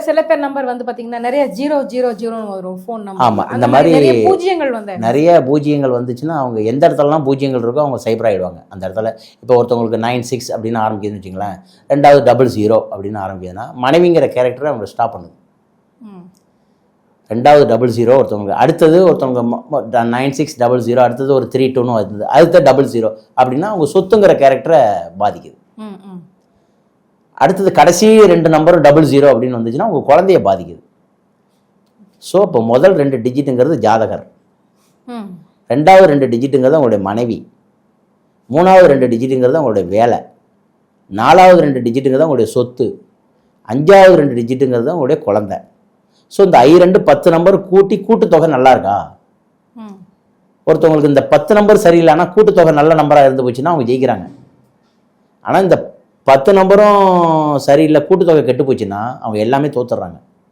சில பேர் நம்பர் வந்து பாத்தீங்கன்னா நிறைய 000 வரும் ஃபோன் நம்பர். ஆமா, இந்த மாதிரி நிறைய பூஜ்ஜியங்கள் வந்து நிறைய பூஜ்ஜியங்கள் வந்துச்சுன்னா அவங்க எந்த இடத்துலலாம் பூஜ்ஜியங்கள் இருக்கோ அவங்க சைபர் ஆகிடுவாங்க அந்த இடத்துல. இப்போ ஒருத்தவங்களுக்கு 96 அப்படின்னு ஆரம்பிக்குதுன்னு வச்சுங்களேன், 2வது 00 அப்படின்னு ஆரம்பிக்குதுன்னா மனைவிங்கிற கேரக்டரை அவங்க ஸ்டாப் பண்ணுது. 2வது 00 ஒருத்தவங்களுக்கு, அடுத்தது ஒருத்தவங்க 9600, அடுத்தது ஒரு 32 வருது, அடுத்த 00 அப்படின்னா அவங்க சொத்துங்கிற கேரக்டரை பாதிக்குது. அடுத்தது கடைசி 2 நம்பரும் 00 அப்படின்னு வந்துச்சுன்னா உங்கள் குழந்தைய பாதிக்குது. ஸோ இப்போ முதல் 2 டிஜிட்டுங்கிறது ஜாதகர், 2வது 2 டிஜிட்டுங்கிறது அவங்களுடைய மனைவி, 3வது 2 டிஜிட்டுங்கிறது அவங்களுடைய வேலை, 4வது 2 டிஜிட்டுங்கிறது அவங்களுடைய சொத்து, 5வது 2 டிஜிட்டுங்கிறது அவங்களுடைய குழந்தை. ஸோ இந்த 10 நம்பர் கூட்டுத்தொகை நல்லா இருக்கா? ஒருத்தவங்களுக்கு இந்த 10 நம்பர் சரியில்லைன்னா கூட்டுத்தொகை நல்ல நம்பராக இருந்து போச்சுன்னா அவங்க ஜெயிக்கிறாங்க. ஆனால் இந்த 10 நம்பரும் சரியில்லை, கூட்டுத்தொகை கெட்டு போச்சுன்னா அவங்க எல்லாமே தோத்துடுறாங்க.